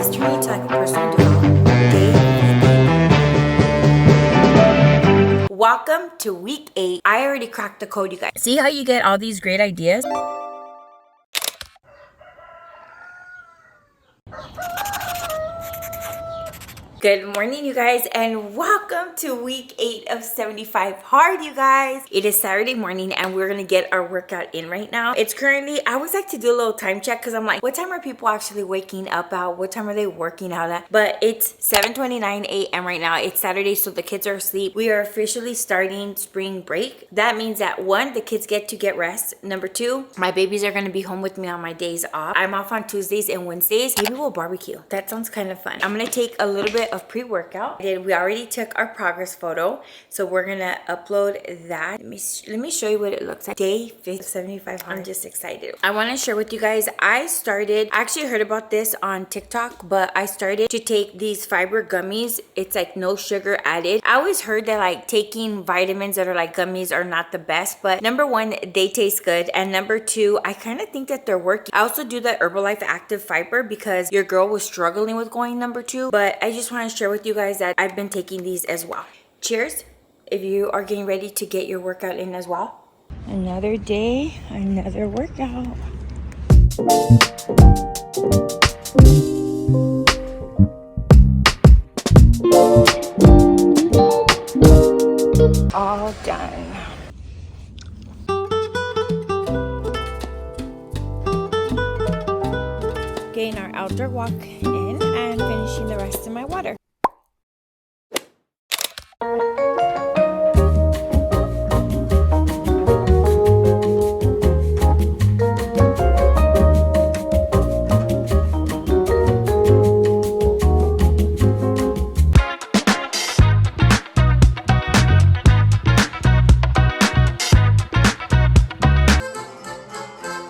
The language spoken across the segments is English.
this turning into like a personal development day. Welcome to week 8. I already cracked the code, you guys. See how you get all these great ideas? Good morning, you guys, and welcome to week 8 of 75 hard, you guys. It is Saturday morning and we're gonna get our workout in right now. It's currently, I always like to do a little time check because I'm like, what time are people actually waking up at? What time are they working out at? But it's 7:29 a.m. right now. It's Saturday, so the kids are asleep. We are officially starting spring break. That means that 1, the kids get to get rest. Number 2, my babies are gonna be home with me on my days off. I'm off on Tuesdays and Wednesdays. Maybe we'll barbecue. That sounds kind of fun. I'm gonna take a little bit of pre-workout. We already took our progress photo, so we're gonna upload that. Let me show you what it looks like. Day 75. I'm just excited. I want to share with you guys, I actually heard about this on TikTok, but I started to take these fiber gummies. It's like no sugar added. I always heard that like taking vitamins that are like gummies are not the best, but number 1, they taste good, and number 2, I kind of think that they're working. I also do the Herbalife Active Fiber because your girl was struggling with going number 2, but I just want to share with you guys that I've been taking these as well. Cheers if you are getting ready to get your workout in as well. Another day, another workout. All done. Getting our outdoor walk in and finishing the rest of my water.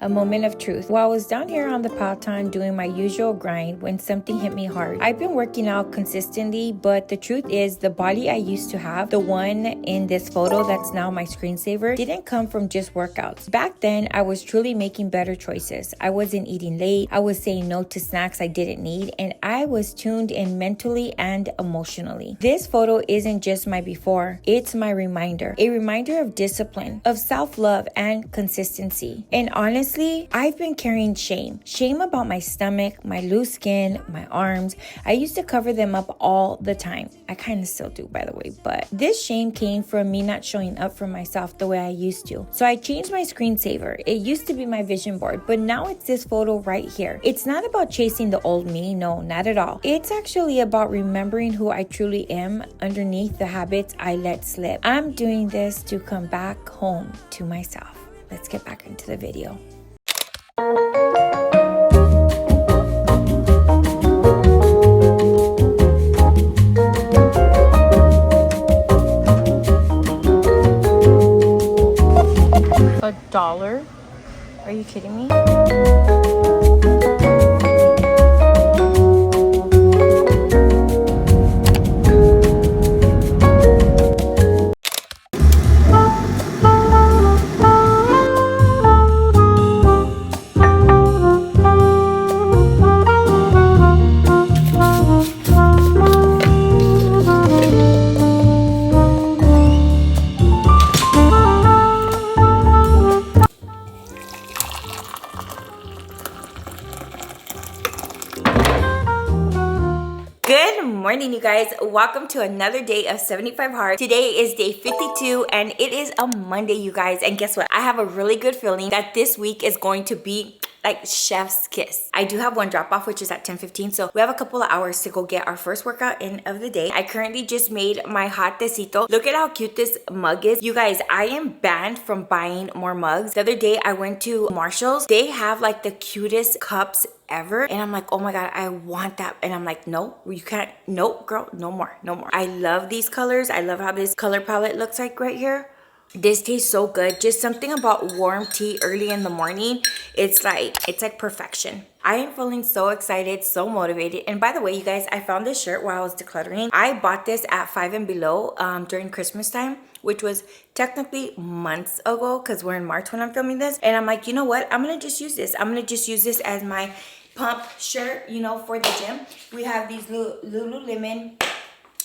A moment of truth. While I was down here on the Peloton doing my usual grind when something hit me hard. I've been working out consistently, but the truth is the body I used to have, the one in this photo that's now my screensaver, didn't come from just workouts. Back then, I was truly making better choices. I wasn't eating late, I was saying no to snacks I didn't need, and I was tuned in mentally and emotionally. This photo isn't just my before, it's my reminder. A reminder of discipline, of self-love and consistency. And honestly, I've been carrying shame. Shame about my stomach, my loose skin, my arms. I used to cover them up all the time. I kind of still do, by the way, but this shame came from me not showing up for myself the way I used to. So I changed my screensaver. It used to be my vision board, but now it's this photo right here. It's not about chasing the old me, no, not at all. It's actually about remembering who I truly am underneath the habits I let slip. I'm doing this to come back home to myself. Let's get back into the video. $1? Are you kidding me? Good morning, you guys. Welcome to another day of 75 hard. Today is day 52 and it is a Monday, you guys. And guess what? I have a really good feeling that this week is going to be like chef's kiss. I do have one drop off, which is at 10:15, so we have a couple of hours to go get our first workout in of the day. I currently just made my hot tecito. Look at how cute this mug is. You guys, I am banned from buying more mugs. The other day I went to Marshall's. They have like the cutest cups ever, and I'm like, oh my god, I want that. And I'm like, no, you can't. Nope, girl, no more, no more. I love these colors. I love how this color palette looks like right here. This tastes so good. Just something about warm tea early in the morning. It's like perfection. I am feeling so excited, so motivated. And by the way, you guys, I found this shirt while I was decluttering. I bought this at 5 and Below during Christmas time, which was technically months ago because we're in March when I'm filming this. And I'm like, you know what? I'm going to just use this. I'm going to just use this as my pump shirt, you know, for the gym. We have these Lululemon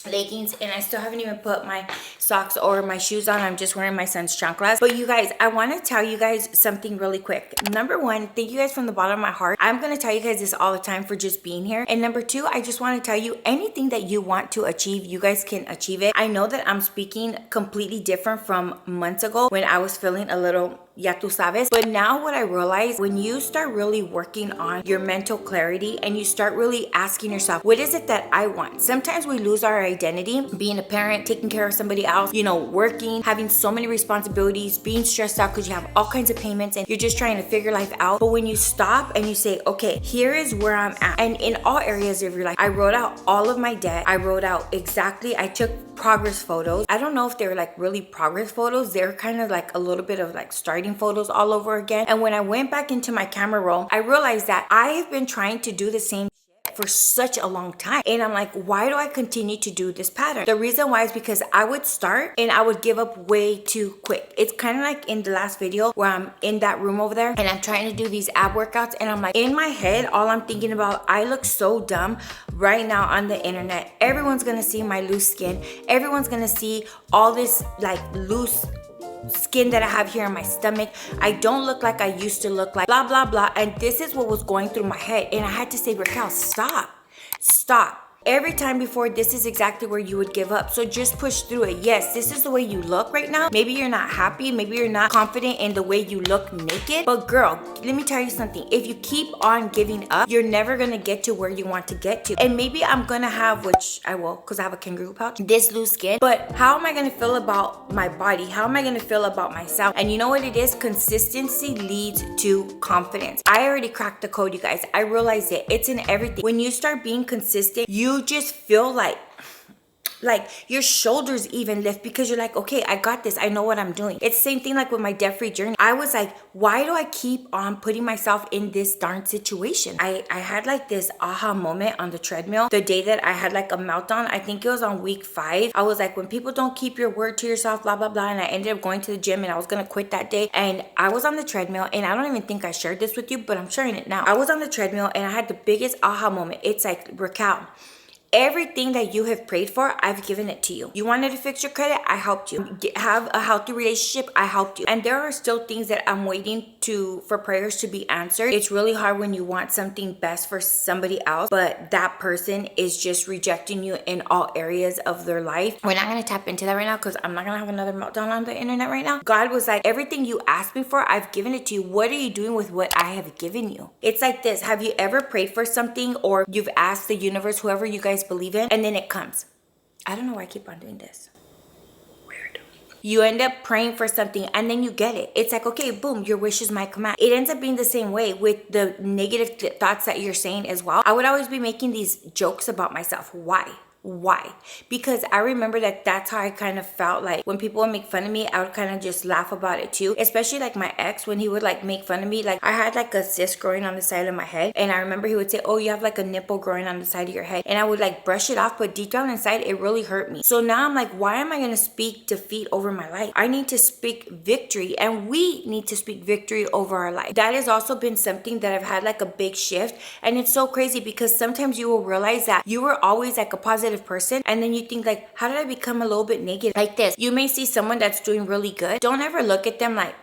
leggings, and I still haven't even put my socks or my shoes on. I'm just wearing my son's chanclas. But you guys, I want to tell you guys something really quick. Number one, thank you guys from the bottom of my heart. I'm going to tell you guys this all the time for just being here. And number two, I just want to tell you, anything that you want to achieve, you guys can achieve it. I know that I'm speaking completely different from months ago when I was feeling a little ya tú sabes. But now what I realize, when you start really working on your mental clarity and you start really asking yourself, what is it that I want? Sometimes we lose our identity, being a parent, taking care of somebody else, you know, working, having so many responsibilities, being stressed out because you have all kinds of payments and you're just trying to figure life out. But when you stop and you say, okay, here is where I'm at. And in all areas of your life, I wrote out all of my debt. I wrote out exactly, I took progress photos. I don't know if they were like really progress photos. They're kind of like a little bit of like starting photos all over again. And when I went back into my camera roll, I realized that I have been trying to do the same for such a long time. And I'm like, why do I continue to do this pattern? The reason why is because I would start and I would give up way too quick. It's kind of like in the last video where I'm in that room over there and I'm trying to do these ab workouts, and I'm like, in my head, all I'm thinking about, I look so dumb right now on the internet. Everyone's gonna see my loose skin. Everyone's gonna see all this like loose skin that I have here in my stomach. I don't look like I used to look like, blah, blah, blah. And this is what was going through my head. And I had to say, Raquel, stop. Every time before, this is exactly where you would give up. So just push through it. Yes, this is the way you look right now. Maybe you're not happy. Maybe you're not confident in the way you look naked. But girl, let me tell you something. If you keep on giving up, you're never going to get to where you want to get to. And maybe I'm going to have, which I will because I have a kangaroo pouch, this loose skin. But how am I going to feel about my body? How am I going to feel about myself? And you know what it is? Consistency leads to confidence. I already cracked the code, you guys. I realized it. It's in everything. When you start being consistent, you just feel like your shoulders even lift because you're like, okay, I got this. I know what I'm doing. It's the same thing like with my debt-free journey. I was like, why do I keep on putting myself in this darn situation? I had like this aha moment on the treadmill the day that I had like a meltdown. I think it was on week 5. I was like, when people don't keep your word to yourself, blah, blah, blah. And I ended up going to the gym and I was going to quit that day. And I was on the treadmill, and I don't even think I shared this with you, but I'm sharing it now. I was on the treadmill and I had the biggest aha moment. It's like, Raquel, everything that you have prayed for, I've given it to you. You wanted to fix your credit, I helped you. Have a healthy relationship, I helped you. And there are still things that I'm waiting for prayers to be answered. It's really hard when you want something best for somebody else, but that person is just rejecting you in all areas of their life. We're not going to tap into that right now because I'm not going to have another meltdown on the internet right now. God was like, everything you asked me for, I've given it to you. What are you doing with what I have given you? It's like this. Have you ever prayed for something, or you've asked the universe, whoever you guys believe in, and then it comes? I don't know why I keep on doing this. Weird. You end up praying for something and then you get it. It's like, okay, boom, your wish is my command. It ends up being the same way with the negative thoughts that you're saying as well. I would always be making these jokes about myself. Why? Because I remember that that's how I kind of felt like when people would make fun of me, I would kind of just laugh about it too. Especially like my ex, when he would like make fun of me, like I had like a cyst growing on the side of my head. And I remember he would say, oh, you have like a nipple growing on the side of your head. And I would like brush it off, but deep down inside, it really hurt me. So now I'm like, why am I going to speak defeat over my life? I need to speak victory, and we need to speak victory over our life. That has also been something that I've had like a big shift. And it's so crazy because sometimes you will realize that you were always like a positive person, and then you think like, how did I become a little bit negative? Like this, you may see someone that's doing really good. Don't ever look at them like,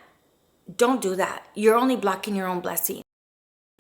don't do that. You're only blocking your own blessing.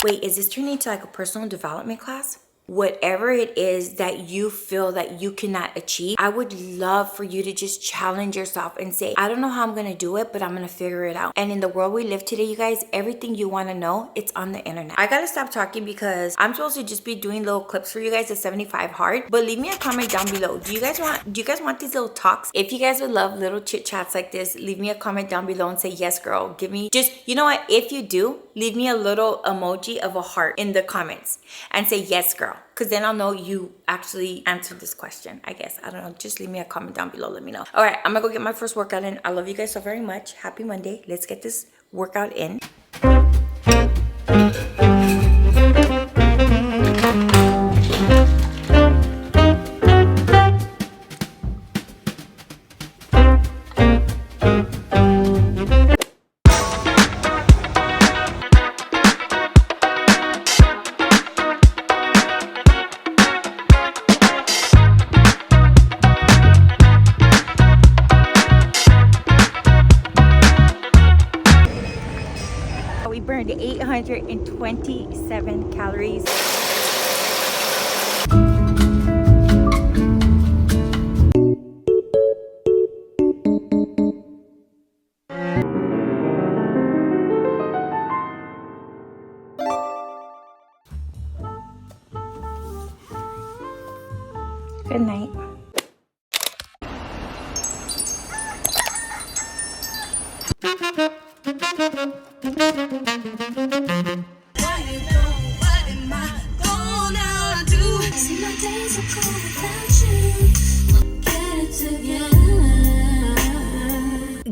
Wait, is this turning into like a personal development class? Whatever it is that you feel that you cannot achieve, I would love for you to just challenge yourself and say, I don't know how I'm going to do it, but I'm going to figure it out. And in the world we live today, you guys, everything you want to know, it's on the internet. I got to stop talking because I'm supposed to just be doing little clips for you guys at 75 hard. But leave me a comment down below. Do you guys want these little talks? If you guys would love little chit chats like this, leave me a comment down below and say, yes, girl. Give me just, you know what? If you do, leave me a little emoji of a heart in the comments and say, yes, girl. Because then I'll know you actually answered this question, I guess. I don't know. Just leave me a comment down below. Let me know. All right, I'm going to go get my first workout in. I love you guys so very much. Happy Monday. Let's get this workout in. 327 calories. Good night.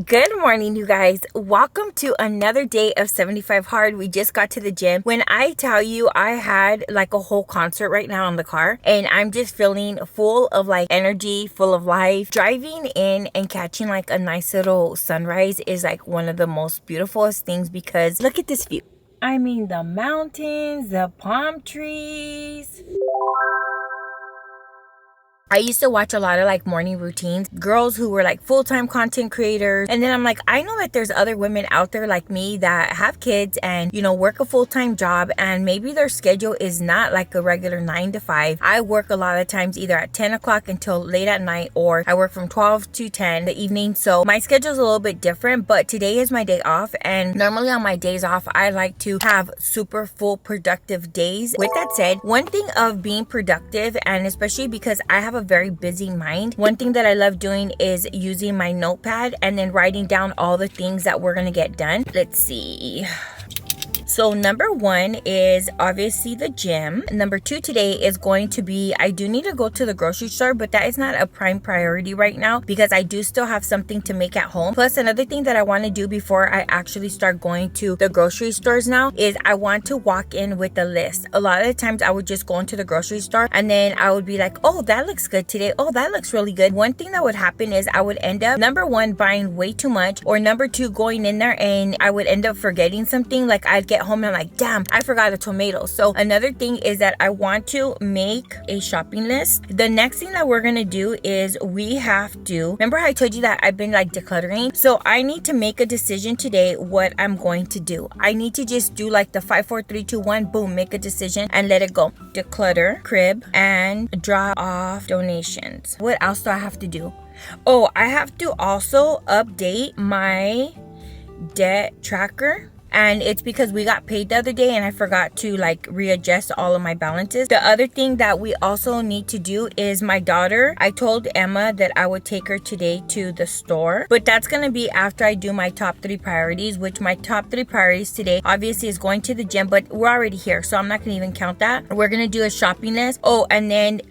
Good morning, you guys. Welcome to another day of 75 hard. We just got to the gym. When I tell you, I had like a whole concert right now in the car, and I'm just feeling full of like energy, full of life. Driving in and catching like a nice little sunrise is like one of the most beautifulest things, because look at this view. I mean, the mountains, the palm trees. I used to watch a lot of like morning routines, girls who were like full-time content creators. And then I'm like, I know that there's other women out there like me that have kids and, you know, work a full-time job, and maybe their schedule is not like a regular 9 to 5. I work a lot of times either at 10 o'clock until late at night, or I work from 12 to 10 the evening. So my schedule is a little bit different, but today is my day off. And normally on my days off, I like to have super full productive days. With that said, one thing of being productive, and especially because I have a very busy mind, one thing that I love doing is using my notepad and then writing down all the things that we're gonna get done. Let's see. So number 1 is obviously the gym. Number 2 today is going to be, I do need to go to the grocery store, but that is not a prime priority right now because I do still have something to make at home. Plus, another thing that I want to do before I actually start going to the grocery stores now is I want to walk in with a list. A lot of the times I would just go into the grocery store and then I would be like, oh, that looks good today. Oh, that looks really good. One thing that would happen is I would end up, number 1, buying way too much, or number 2, going in there and I would end up forgetting something. Like I'd get home and I'm like, damn, I forgot a tomato. So another thing is that I want to make a shopping list. The next thing that we're gonna do is we have to, remember how I told you that I've been like decluttering? So I need to make a decision today what I'm going to do. I need to just do like the 5, 4, 3, 2, 1, boom, make a decision and let it go. Declutter, crib, and drop off donations. What else do I have to do? Oh, I have to also update my debt tracker. And it's because we got paid the other day and I forgot to like readjust all of my balances. The other thing that we also need to do is my daughter. I told Emma that I would take her today to the store, but that's going to be after I do my top 3 priorities, which my top 3 priorities today obviously is going to the gym, but we're already here, so I'm not going to even count that. We're going to do a shopping list. Oh, and then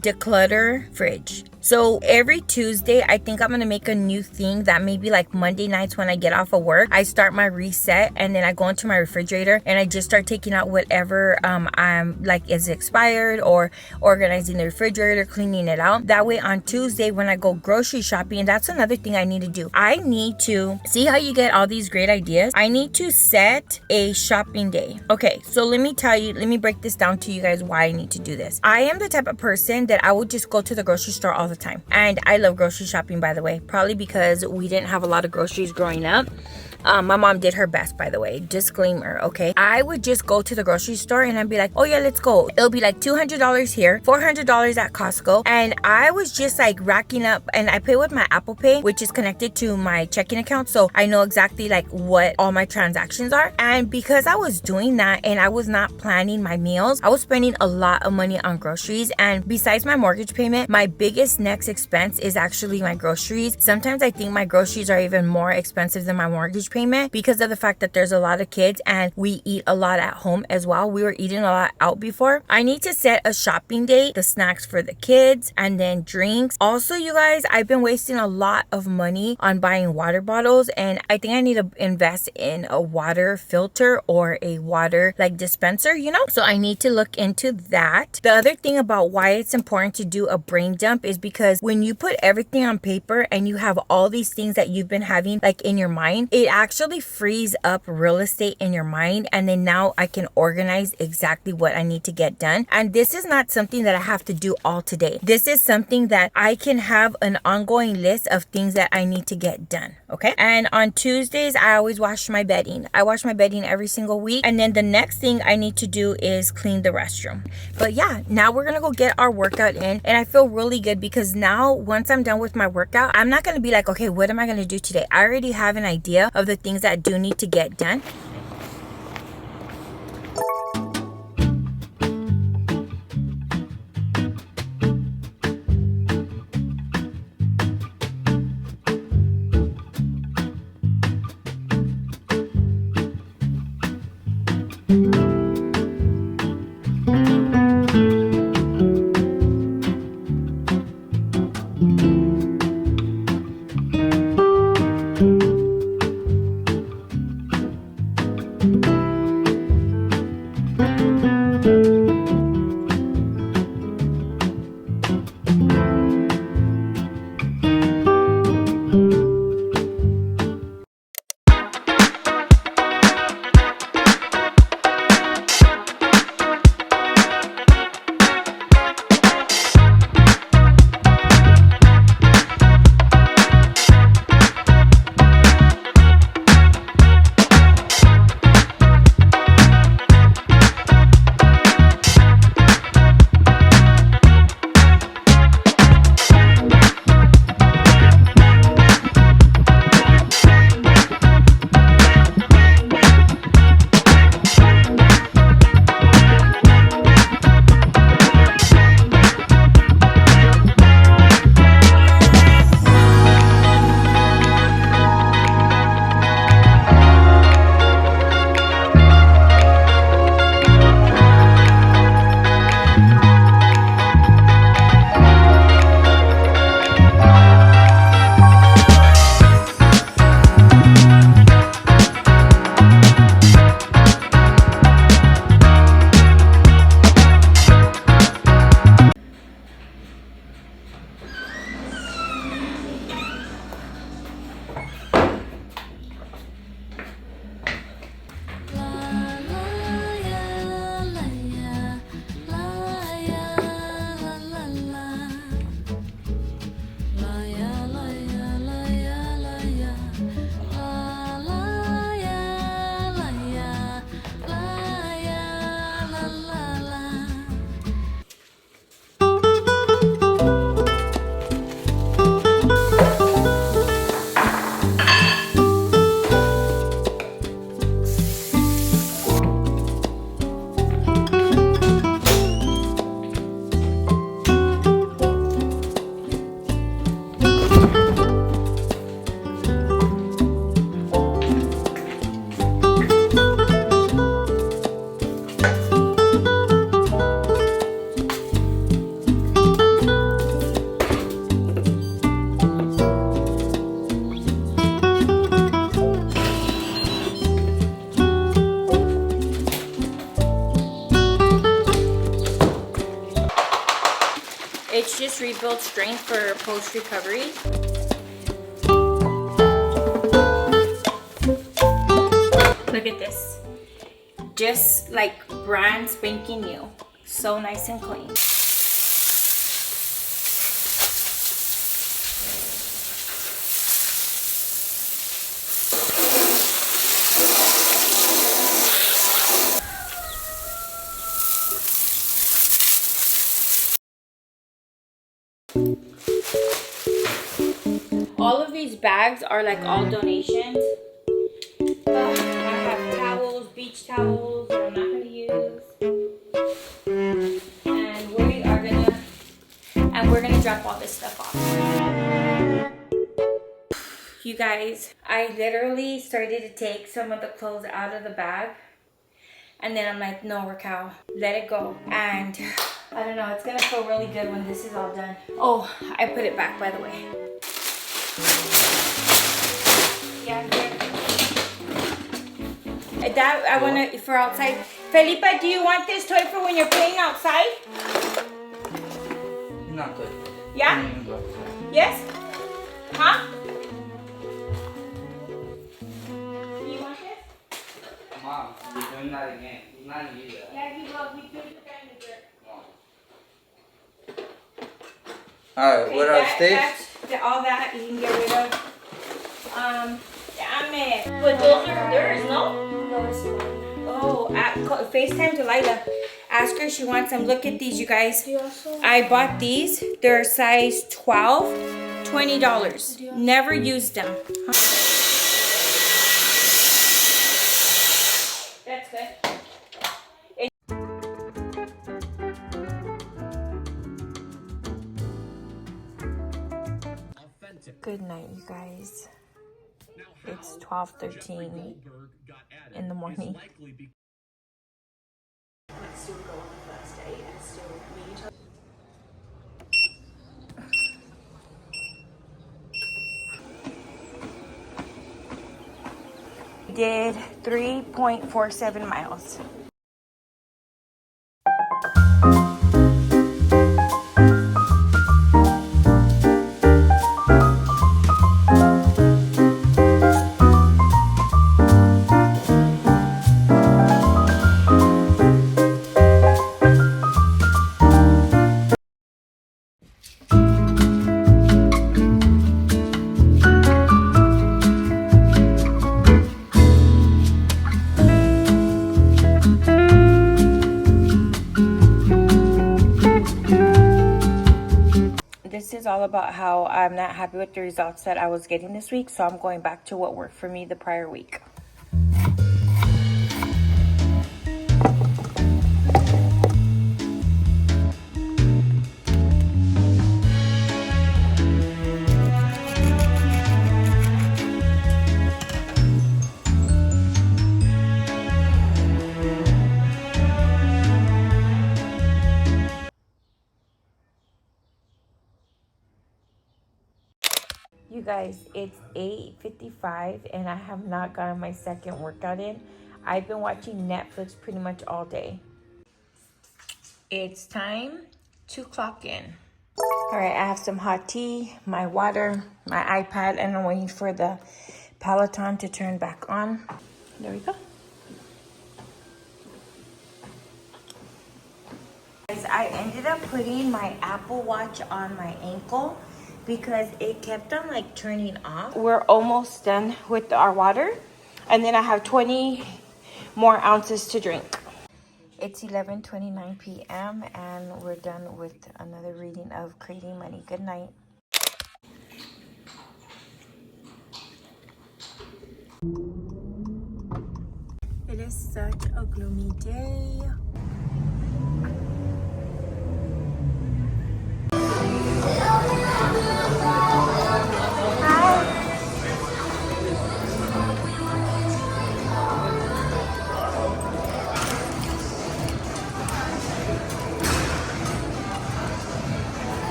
declutter fridge. So every Tuesday, I think I'm going to make a new thing that maybe like Monday nights when I get off of work, I start my reset and then I go into my refrigerator and I just start taking out whatever I'm like is expired, or organizing the refrigerator, cleaning it out. That way on Tuesday when I go grocery shopping, that's another thing I need to do. I need to see how you get all these great ideas. I need to set a shopping day. Okay, so let me break this down to you guys why I need to do this. I am the type of person that I would just go to the grocery store all the time. And I love grocery shopping, by the way, probably because we didn't have a lot of groceries growing up. My mom did her best, by the way. Disclaimer, okay? I would just go to the grocery store and I'd be like, oh yeah, let's go. It'll be like $200 here, $400 at Costco. And I was just like racking up, and I pay with my Apple Pay, which is connected to my checking account. So I know exactly like what all my transactions are. And because I was doing that and I was not planning my meals, I was spending a lot of money on groceries. And besides my mortgage payment, my biggest next expense is actually my groceries. Sometimes I think my groceries are even more expensive than my mortgage payment because of the fact that there's a lot of kids and we eat a lot at home as well. We were eating a lot out before. I need to set a shopping date, the snacks for the kids, and then drinks. Also, you guys, I've been wasting a lot of money on buying water bottles, and I think I need to invest in a water filter or a water like dispenser, you know? So I need to look into that. The other thing about why it's important to do a brain dump is because when you put everything on paper and you have all these things that you've been having like in your mind, it actually frees up real estate in your mind, and then now I can organize exactly what I need to get done. And this is not something that I have to do all today. This is something that I can have an ongoing list of things that I need to get done. Okay. And on Tuesdays, I always wash my bedding. I wash my bedding every single week. And then the next thing I need to do is clean the restroom. But yeah, now we're gonna go get our workout in, and I feel really good because now once I'm done with my workout, I'm not gonna be like, okay, what am I gonna do today? I already have an idea of the things that do need to get done. It's just rebuild strength for post-recovery. Look at this. Just like brand spanking new. So nice and clean. All of these bags are like all donations. I have towels, beach towels that I'm not going to use. And we're gonna drop all this stuff off. You guys, I literally started to take some of the clothes out of the bag. And then I'm like, no, Raquel, let it go. And I don't know, it's gonna feel really good when this is all done. Oh, I put it back, by the way. Yeah, that I want to for outside. Felipa, do you want this toy for when you're playing outside? Not good. Yeah? Yes? Huh? Mom, you're doing that again. He's not gonna use that. Yeah, he will. He's doing the guy in the dirt. Alright, Okay, what else, Steve? All that you can get rid of. Damn it. But those are theirs, no? No, it's mine. Oh, FaceTime Delilah. Ask her if she wants them. Look at these, you guys. Do you also? I bought these. They're size 12, $20. Never used them. That's good. Good night, you guys. It's 12:13 in the morning. We did 3.47 miles. This is all about how I'm not happy with the results that I was getting this week, so I'm going back to what worked for me the prior week. You guys, it's 8:55 and I have not gotten my second workout in. I've been watching Netflix pretty much all day. It's time to clock in. All right, I have some hot tea, my water, my iPad, and I'm waiting for the Peloton to turn back on. There we go. Guys, I ended up putting my Apple Watch on my ankle because it kept on like turning off. We're almost done with our water, and then I have 20 more ounces to drink. It's 11:29 p.m. and we're done with another reading of Creating Money. Good night. It is such a gloomy day.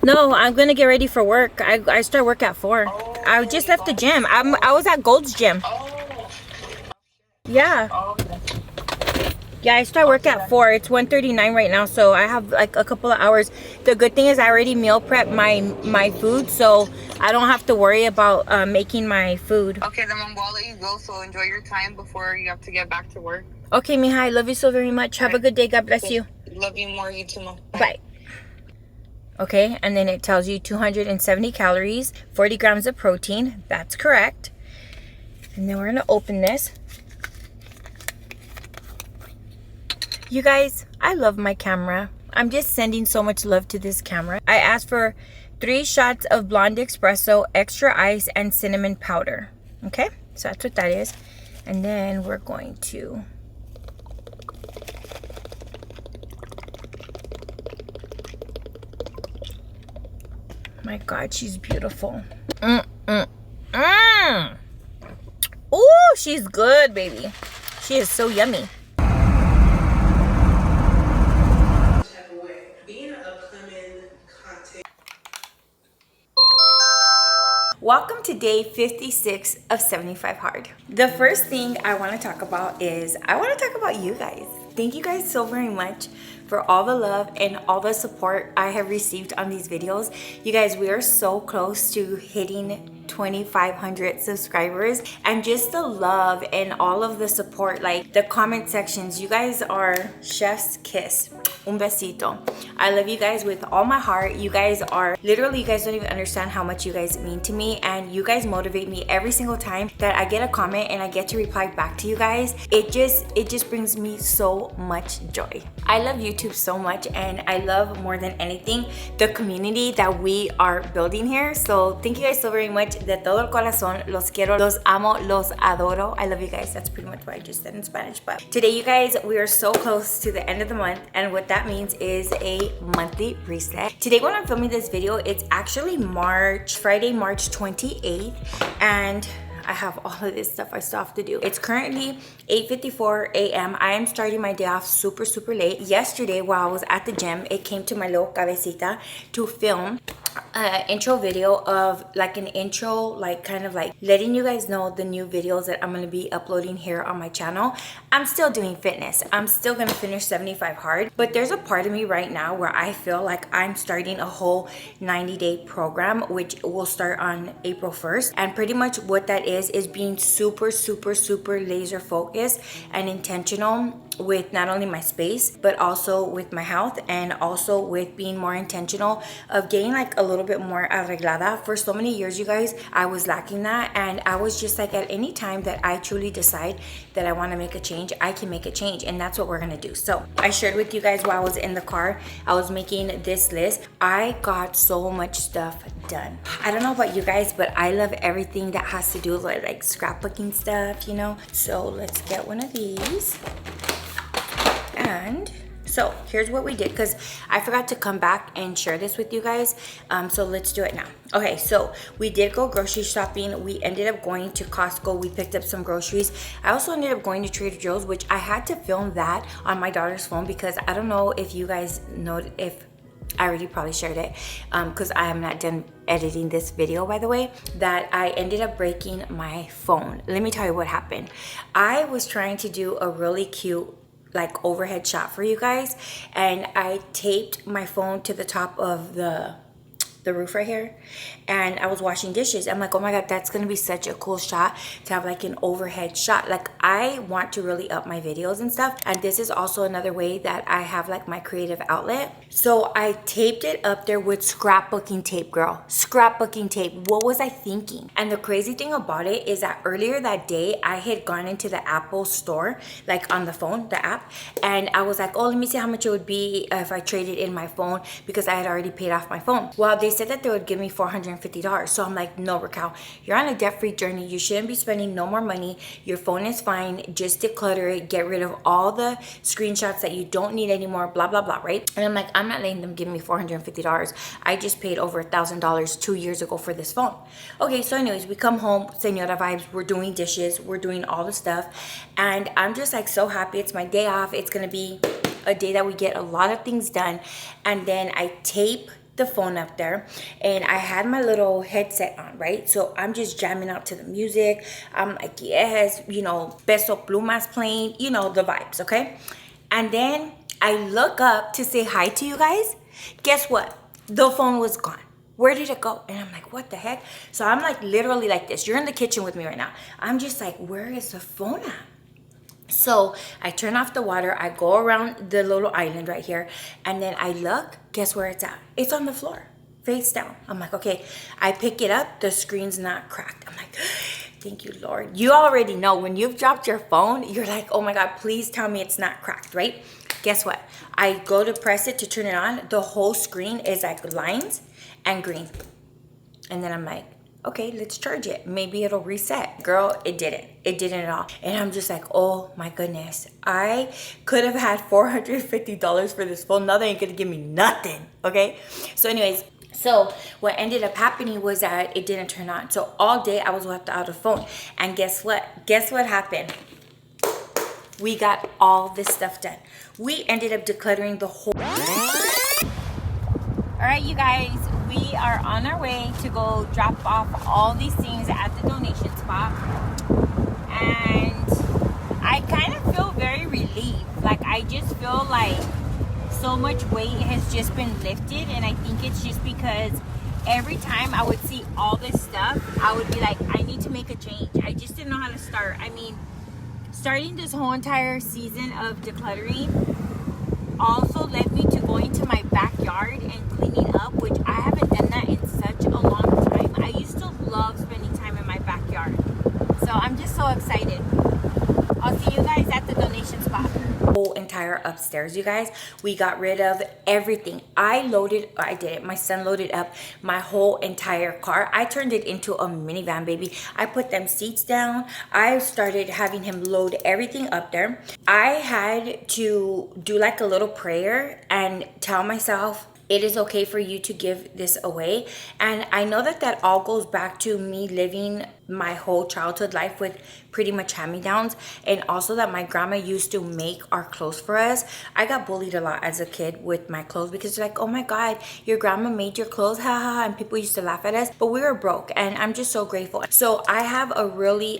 No, I'm gonna get ready for work. I start work at 4. Oh, I just left the gym. I was at Gold's gym. Oh. Yeah. Oh, okay. Yeah, I start work at 4. It's 1:39 right now, so I have like a couple of hours. The good thing is I already meal prep my food, so I don't have to worry about making my food. Okay, then Mom, I'll let you go, so enjoy your time before you have to get back to work. Okay, mija, I love you so very much. Have a good day. God bless you. Love you more. You too, Mom. Bye. Okay, and then it tells you 270 calories, 40 grams of protein. That's correct. And then we're gonna open this. You guys, I love my camera. I'm just sending so much love to this camera. I asked for 3 shots of blonde espresso, extra ice, and cinnamon powder. Okay, so that's what that is. And then we're going to my God, she's beautiful. Ooh, she's good, baby. She is so yummy. Being an upcoming Welcome to day 56 of 75 Hard. The first thing I want to talk about is I want to talk about you guys. Thank you guys so very much for all the love and all the support I have received on these videos. You guys, we are so close to hitting 2,500 subscribers, and just the love and all of the support, like the comment sections, you guys are chef's kiss. Un besito. I love you guys with all my heart. You guys are literally, you guys don't even understand how much you guys mean to me, and you guys motivate me every single time that I get a comment and I get to reply back to you guys. It just brings me so much joy. I love YouTube so much, and I love more than anything the community that we are building here. So thank you guys so very much. De todo el corazón, los quiero, los amo, los adoro. I love you guys. That's pretty much what I just said in Spanish. But today, you guys, we are so close to the end of the month, and what that means is a monthly reset. Today when I'm filming this video, it's actually Friday, March 28th, and I have all of this stuff I still have to do. It's currently 8:54 a.m. I am starting my day off super late. Yesterday while I was at the gym, it came to my little cabecita to film an intro video of like an intro, like kind of like letting you guys know the new videos that I'm going to be uploading here on my channel. I'm still doing fitness. I'm still going to finish 75 Hard, but there's a part of me right now where I feel like I'm starting a whole 90-day program, which will start on April 1st. And pretty much what that is being super laser focused and intentional with not only my space, but also with my health, and also with being more intentional of getting like a little bit more arreglada. For so many years, you guys, I was lacking that, and I was just like, at any time that I truly decide that I want to make a change, I can make a change, and that's what we're gonna do. So I shared with you guys while I was in the car, I was making this list. I got so much stuff done. I don't know about you guys, but I love everything that has to do with like scrapbooking stuff, you know. So let's get one of these. And so here's what we did, because I forgot to come back and share this with you guys. So let's do it now. Okay, so we did go grocery shopping. We ended up going to Costco. We picked up some groceries. I also ended up going to Trader Joe's, which I had to film that on my daughter's phone, because I don't know if you guys know, if I already probably shared it, because I am not done editing this video, by the way, that I ended up breaking my phone. Let me tell you what happened. I was trying to do a really cute like overhead shot for you guys, and I taped my phone to the top of the roof right here, and I was washing dishes. I'm like, oh my god, that's gonna be such a cool shot to have like an overhead shot. Like, I want to really up my videos and stuff, and this is also another way that I have like my creative outlet. So I taped it up there with scrapbooking tape, girl. Scrapbooking tape. What was I thinking? And the crazy thing about it is that earlier that day, I had gone into the Apple store, like on the phone, the app, and I was like, oh, let me see how much it would be if I traded in my phone, because I had already paid off my phone. Well, they said that they would give me $450. So I'm like, no, Raquel, you're on a debt-free journey. You shouldn't be spending no more money. Your phone is fine. Just declutter it. Get rid of all the screenshots that you don't need anymore, blah, blah, blah, right? And I'm like, I'm not letting them give me $450. I just paid over $1,000 2 years ago for this phone. Okay, so anyways, we come home, Senora vibes. We're doing dishes. We're doing all the stuff. And I'm just like so happy. It's my day off. It's going to be a day that we get a lot of things done. And then I tape the phone up there, and I had my little headset on, right? So I'm just jamming out to the music. I'm like, yes, you know, Peso Plumas playing, you know, the vibes, okay? And then I look up to say hi to you guys. Guess what? The phone was gone. Where did it go? And I'm like, what the heck? So I'm like literally like this. You're in the kitchen with me right now. I'm just like, where is the phone at? So I turn off the water, I go around the little island right here, and then I look, guess where it's at? It's on the floor, face down. I'm like, okay, I pick it up, the screen's not cracked. I'm like, thank you, Lord. You already know when you've dropped your phone, you're like, oh my God, please tell me it's not cracked, right? Guess what? I go to press it to turn it on, the whole screen is like lines and green. And then I'm like, okay, let's charge it. Maybe it'll reset. Girl, it didn't. It didn't at all. And I'm just like, oh my goodness. I could have had $450 for this phone. Now they ain't gonna give me nothing, okay? So anyways, so what ended up happening was that it didn't turn on. So all day I was left out of phone. And guess what? Guess what happened? We got all this stuff done. We ended up decluttering the whole... All right, you guys, we we are on our way to go drop off all these things at the donation spot. And I kind of feel very relieved. Like, I just feel like so much weight has just been lifted. And I think it's just because every time I would see all this stuff, I would be like, I need to make a change. I just didn't know how to start. I mean, starting this whole entire season of decluttering also led me to going to my backyard and cleaning up, which I haven't done that in such a long time. I used to love spending time in my backyard. So I'm just so excited. I'll see you guys at the donation spot. Whole entire upstairs, you guys. We got rid of everything. My son loaded up my whole entire car. I turned it into a minivan, baby. I put them seats down. I started having him load everything up there. I had to do like a little prayer and tell myself, it is okay for you to give this away. And I know that all goes back to me living my whole childhood life with pretty much hand-me-downs, and also that my grandma used to make our clothes for us. I got bullied a lot as a kid with my clothes because they're like, oh my god, your grandma made your clothes, haha, and people used to laugh at us, but we were broke, and I'm just so grateful. So I had a really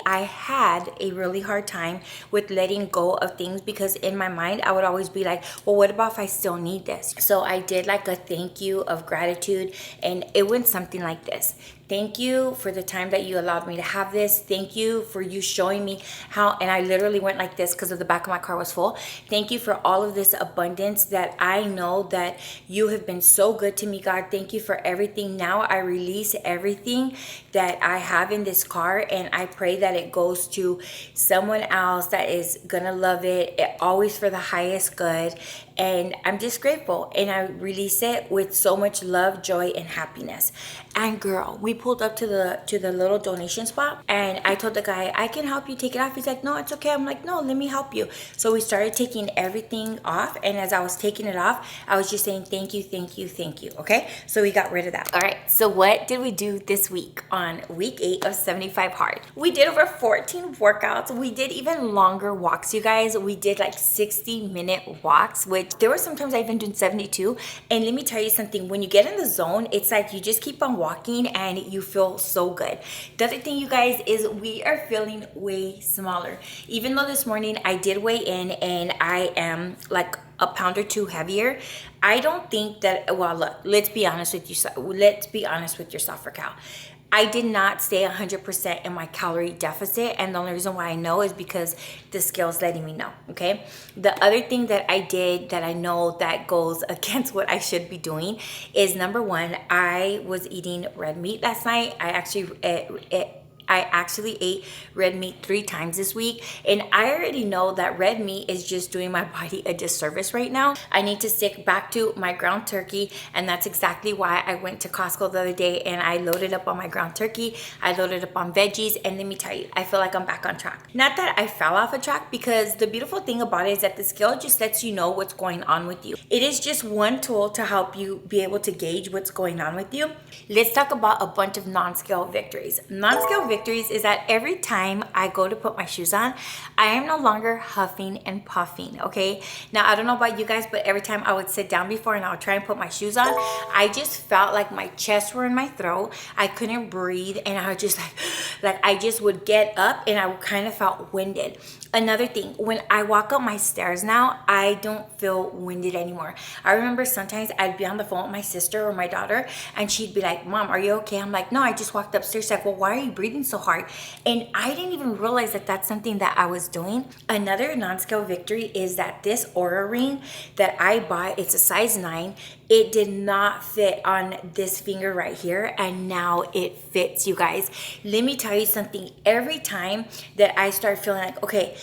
hard time with letting go of things, because in my mind I would always be like, well, what about if I still need this? So I did like a thank you of gratitude, and it went something like this. Thank you for the time that you allowed me to have this. Thank you for you showing me how, and I literally went like this because of the back of my car was full. Thank you for all of this abundance that I know that you have been so good to me, God. Thank you for everything. Now I release everything that I have in this car, and I pray that it goes to someone else that is gonna love it always for the highest good. And I'm just grateful, and I release it with so much love, joy, and happiness. And girl, we pulled up to the little donation spot, and I told the guy, I can help you take it off. He's like, no, it's okay. I'm like, no, let me help you. So we started taking everything off, and as I was taking it off, I was just saying thank you, thank you, thank you. Okay, so we got rid of that. All right, so what did we do this week on week 8 of 75 hard? We did over 14 workouts. We did even longer walks, you guys. We did like 60-minute walks, which there were sometimes I even did 72. And let me tell you something, when you get in the zone, it's like you just keep on walking and you feel so good. The other thing, you guys, is we are feeling way smaller. Even though this morning I did weigh in and I am like a pound or two heavier, I don't think that, well, look, let's be honest with yourself, Raquel. I did not stay 100% in my calorie deficit, and the only reason why I know is because the scale's letting me know, okay? The other thing that I did that I know that goes against what I should be doing is, number one, I was eating red meat last night. I actually ate red meat 3 times this week, and I already know that red meat is just doing my body a disservice right now. I need to stick back to my ground turkey, and that's exactly why I went to Costco the other day and I loaded up on my ground turkey. I loaded up on veggies, and let me tell you, I feel like I'm back on track. Not that I fell off a track, because the beautiful thing about it is that the scale just lets you know what's going on with you. It is just one tool to help you be able to gauge what's going on with you. Let's talk about a bunch of non-scale victories. Non-scale victories is that every time I go to put my shoes on, I am no longer huffing and puffing, okay? Now, I don't know about you guys, but every time I would sit down before and I would try and put my shoes on, I just felt like my chest were in my throat. I couldn't breathe, and I was just like I just would get up and I kind of felt winded. Another thing, when I walk up my stairs now, I don't feel winded anymore. I remember sometimes I'd be on the phone with my sister or my daughter, and she'd be like, Mom, are you okay? I'm like, no, I just walked upstairs. She's like, well, why are you breathing so hard? And I didn't even realize that that's something that I was doing. Another non-scale victory is that this Aura ring that I bought, it's a size 9. It did not fit on this finger right here, and now it fits, you guys. Let me tell you something. Every time that I start feeling like, okay,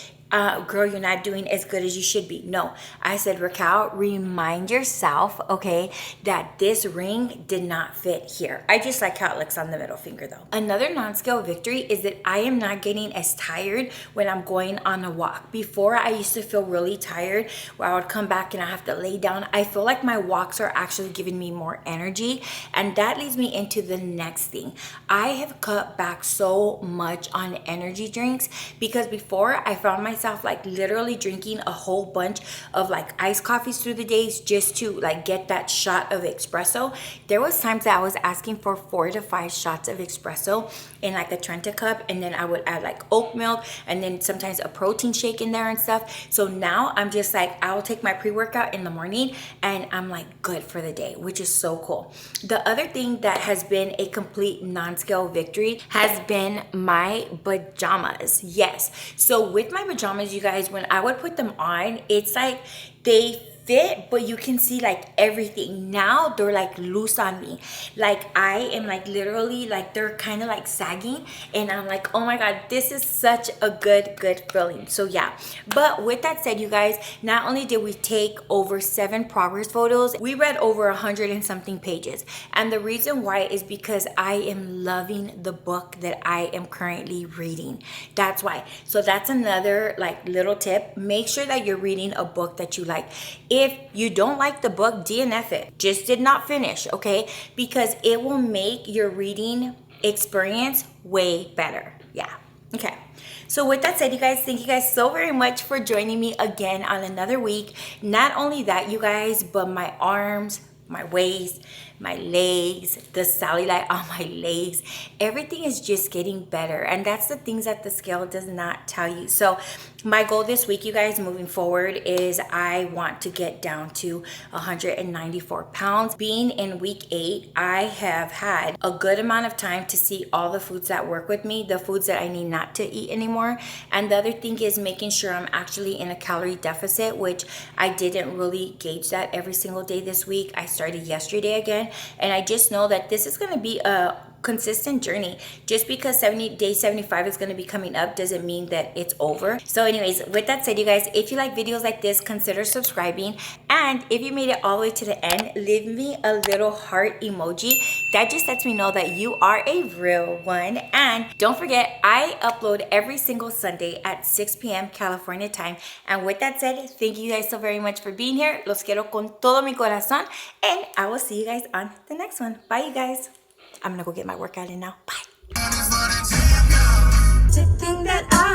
girl, you're not doing as good as you should be. No, I said, Raquel, remind yourself, okay, that this ring did not fit here. I just like how it looks on the middle finger though. Another non-scale victory is that I am not getting as tired when I'm going on a walk. Before, I used to feel really tired where I would come back and I have to lay down. I feel like my walks are actually giving me more energy, and that leads me into the next thing. I have cut back so much on energy drinks, because before I found myself myself like literally drinking a whole bunch of like iced coffees through the days just to like get that shot of espresso. There was times that I was asking for 4 to 5 shots of espresso in like a Trenta cup, and then I would add like oat milk and then sometimes a protein shake in there and stuff. So now I'm just like, I'll take my pre-workout in the morning and I'm like good for the day, which is so cool. The other thing that has been a complete non-scale victory has been my pajamas. Yes. So with my pajamas, you guys, when I would put them on, it's like they fit, but you can see like everything. Now they're like loose on me. Like I am like literally like they're kind of like sagging, and I'm like, oh my god, this is such a good feeling. So yeah. But with that said, you guys, not only did we take over 7 progress photos, we read over 100 and something pages. And the reason why is because I am loving the book that I am currently reading. That's why. So that's another like little tip. Make sure that you're reading a book that you like. If you don't like the book, DNF it. Just did not finish, okay? Because it will make your reading experience way better. Yeah. Okay. So with that said, you guys, thank you guys so very much for joining me again on another week. Not only that, you guys, but my arms, my waist, my legs, the cellulite on my legs, everything is just getting better. And that's the things that the scale does not tell you. So my goal this week, you guys, moving forward is I want to get down to 194 pounds. Being in week 8, I have had a good amount of time to see all the foods that work with me, the foods that I need not to eat anymore. And the other thing is making sure I'm actually in a calorie deficit, which I didn't really gauge that every single day this week. I started yesterday again. And I just know that this is going to be a consistent journey. Just because day 75 is going to be coming up doesn't mean that it's over. So anyways, with that said, you guys, if you like videos like this, consider subscribing. And if you made it all the way to the end, leave me a little heart emoji. That just lets me know that you are a real one. And don't forget, I upload every single Sunday at 6 p.m. California time. And with that said, thank you guys so very much for being here. Los quiero con todo mi corazón. And I will see you guys on the next one. Bye, you guys. I'm gonna go get my workout in now. Bye. To think that I